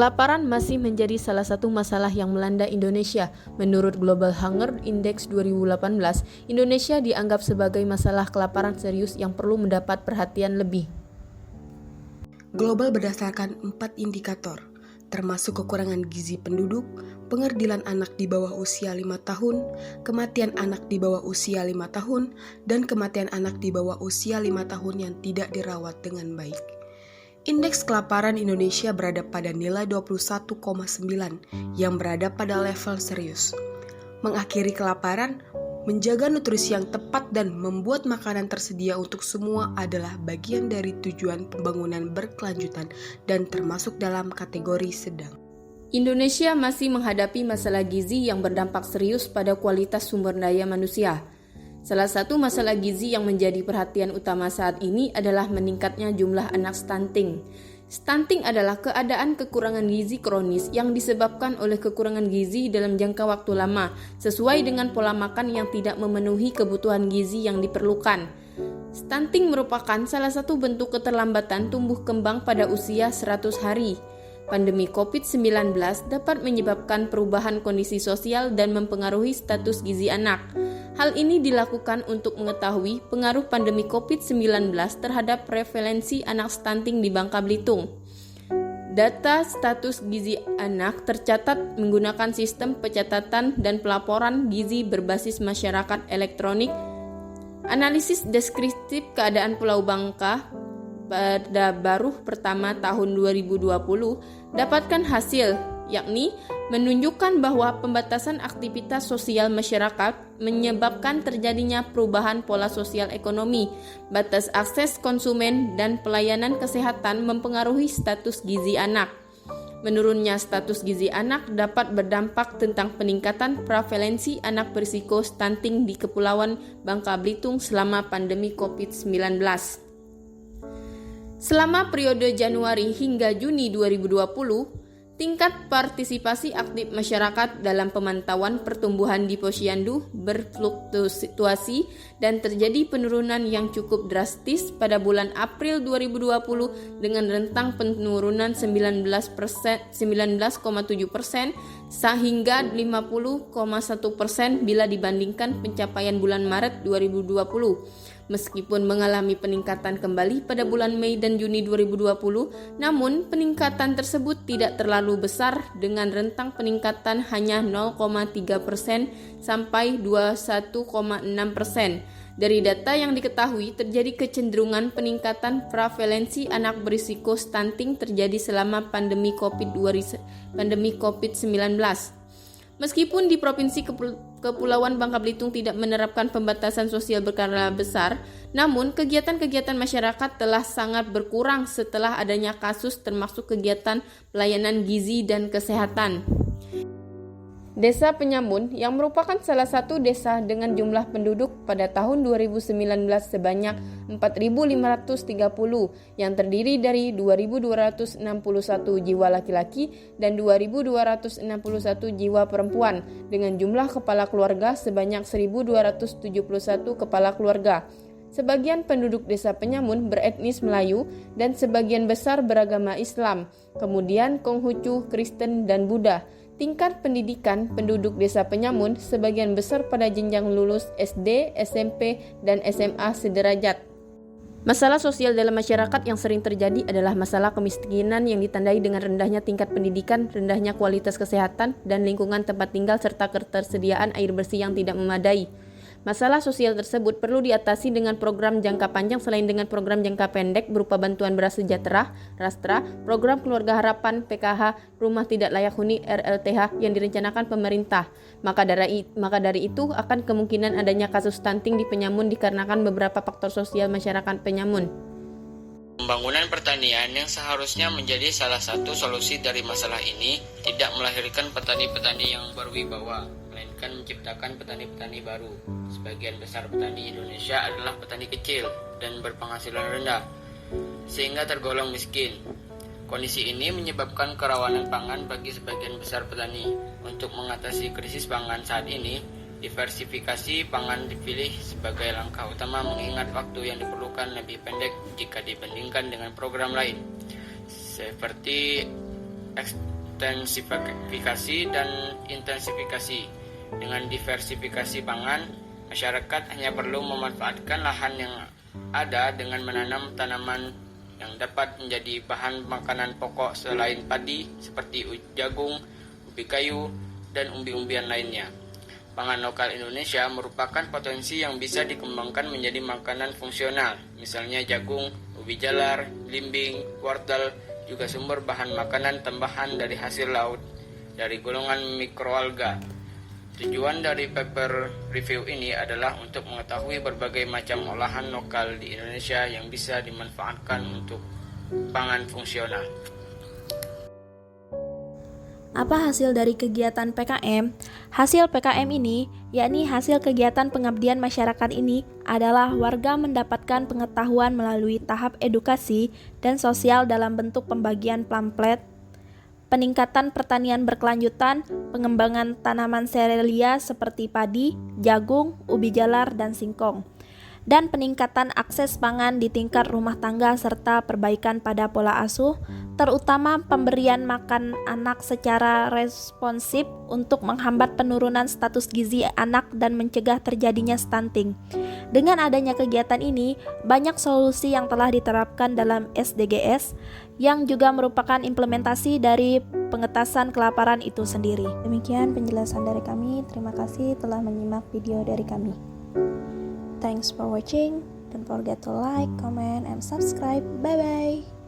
Kelaparan masih menjadi salah satu masalah yang melanda Indonesia. Menurut Global Hunger Index 2018, Indonesia dianggap sebagai masalah kelaparan serius yang perlu mendapat perhatian lebih. Global berdasarkan 4 indikator, termasuk kekurangan gizi penduduk, pengerdilan anak di bawah usia 5 tahun, kematian anak di bawah usia 5 tahun, dan kematian anak di bawah usia 5 tahun yang tidak dirawat dengan baik. Indeks kelaparan Indonesia berada pada nilai 21,9 yang berada pada level serius. Mengakhiri kelaparan, menjaga nutrisi yang tepat dan membuat makanan tersedia untuk semua adalah bagian dari tujuan pembangunan berkelanjutan dan termasuk dalam kategori sedang. Indonesia masih menghadapi masalah gizi yang berdampak serius pada kualitas sumber daya manusia. Salah satu masalah gizi yang menjadi perhatian utama saat ini adalah meningkatnya jumlah anak stunting. Stunting adalah keadaan kekurangan gizi kronis yang disebabkan oleh kekurangan gizi dalam jangka waktu lama, sesuai dengan pola makan yang tidak memenuhi kebutuhan gizi yang diperlukan. Stunting merupakan salah satu bentuk keterlambatan tumbuh kembang pada usia 100 hari. Pandemi COVID-19 dapat menyebabkan perubahan kondisi sosial dan mempengaruhi status gizi anak. Hal ini dilakukan untuk mengetahui pengaruh pandemi COVID-19 terhadap prevalensi anak stunting di Bangka Belitung. Data status gizi anak tercatat menggunakan sistem pencatatan dan pelaporan gizi berbasis masyarakat elektronik. Analisis deskriptif keadaan Pulau Bangka pada baru pertama tahun 2020 dapatkan hasil, yakni menunjukkan bahwa pembatasan aktivitas sosial masyarakat menyebabkan terjadinya perubahan pola sosial ekonomi, batas akses konsumen dan pelayanan kesehatan mempengaruhi status gizi anak. Menurunnya status gizi anak dapat berdampak tentang peningkatan prevalensi anak berisiko stunting di Kepulauan Bangka Belitung selama pandemi COVID-19. Selama periode Januari hingga Juni 2020, tingkat partisipasi aktif masyarakat dalam pemantauan pertumbuhan di Posyandu berfluktuasi dan terjadi penurunan yang cukup drastis pada bulan April 2020 dengan rentang penurunan 19,7% sehingga 50,1% bila dibandingkan pencapaian bulan Maret 2020. Meskipun mengalami peningkatan kembali pada bulan Mei dan Juni 2020, namun peningkatan tersebut tidak terlalu besar dengan rentang peningkatan hanya 0,3% sampai 21,6%. Dari data yang diketahui, terjadi kecenderungan peningkatan prevalensi anak berisiko stunting terjadi selama pandemi COVID-19. Meskipun di Provinsi Kepulauan Bangka Belitung tidak menerapkan pembatasan sosial berskala besar, namun kegiatan-kegiatan masyarakat telah sangat berkurang setelah adanya kasus termasuk kegiatan pelayanan gizi dan kesehatan. Desa Penyamun yang merupakan salah satu desa dengan jumlah penduduk pada tahun 2019 sebanyak 4.530 yang terdiri dari 2.261 jiwa laki-laki dan 2.261 jiwa perempuan dengan jumlah kepala keluarga sebanyak 1.271 kepala keluarga. Sebagian penduduk desa Penyamun beretnis Melayu dan sebagian besar beragama Islam, kemudian Konghucu, Kristen, dan Buddha. Tingkat pendidikan penduduk desa Penyamun sebagian besar pada jenjang lulus SD, SMP, dan SMA sederajat. Masalah sosial dalam masyarakat yang sering terjadi adalah masalah kemiskinan yang ditandai dengan rendahnya tingkat pendidikan, rendahnya kualitas kesehatan, dan lingkungan tempat tinggal serta ketersediaan air bersih yang tidak memadai. Masalah sosial tersebut perlu diatasi dengan program jangka panjang selain dengan program jangka pendek berupa bantuan beras sejahtera, Rastra, program Keluarga Harapan, PKH, Rumah Tidak Layak Huni, RLTH yang direncanakan pemerintah. Maka dari itu akan kemungkinan adanya kasus stunting di Penyamun dikarenakan beberapa faktor sosial masyarakat Penyamun. Pembangunan pertanian yang seharusnya menjadi salah satu solusi dari masalah ini tidak melahirkan petani-petani yang berwibawa, melainkan menciptakan petani-petani baru. Sebagian besar petani Indonesia adalah petani kecil dan berpenghasilan rendah, sehingga tergolong miskin. Kondisi ini menyebabkan kerawanan pangan bagi sebagian besar petani. Untuk mengatasi krisis pangan saat ini, diversifikasi pangan dipilih sebagai langkah utama mengingat waktu yang diperlukan lebih pendek jika dibandingkan dengan program lain, seperti intensifikasi dan intensifikasi. Dengan diversifikasi pangan, masyarakat hanya perlu memanfaatkan lahan yang ada dengan menanam tanaman yang dapat menjadi bahan makanan pokok selain padi seperti jagung, ubi kayu, dan umbi-umbian lainnya. Pangan lokal Indonesia merupakan potensi yang bisa dikembangkan menjadi makanan fungsional, misalnya jagung, ubi jalar, belimbing, wortel, juga sumber bahan makanan tambahan dari hasil laut dari golongan mikroalga. Tujuan dari paper review ini adalah untuk mengetahui berbagai macam olahan lokal di Indonesia yang bisa dimanfaatkan untuk pangan fungsional. Apa hasil dari kegiatan PKM? Hasil PKM ini, yakni hasil kegiatan pengabdian masyarakat ini, adalah warga mendapatkan pengetahuan melalui tahap edukasi dan sosial dalam bentuk pembagian pamflet, peningkatan pertanian berkelanjutan, pengembangan tanaman serealia seperti padi, jagung, ubi jalar, dan singkong, dan peningkatan akses pangan di tingkat rumah tangga serta perbaikan pada pola asuh, terutama pemberian makan anak secara responsif untuk menghambat penurunan status gizi anak dan mencegah terjadinya stunting. Dengan adanya kegiatan ini, banyak solusi yang telah diterapkan dalam SDGs yang juga merupakan implementasi dari pengentasan kelaparan itu sendiri. Demikian penjelasan dari kami. Terima kasih telah menyimak video dari kami. Thanks for watching. Don't forget to like, comment, and subscribe. Bye-bye.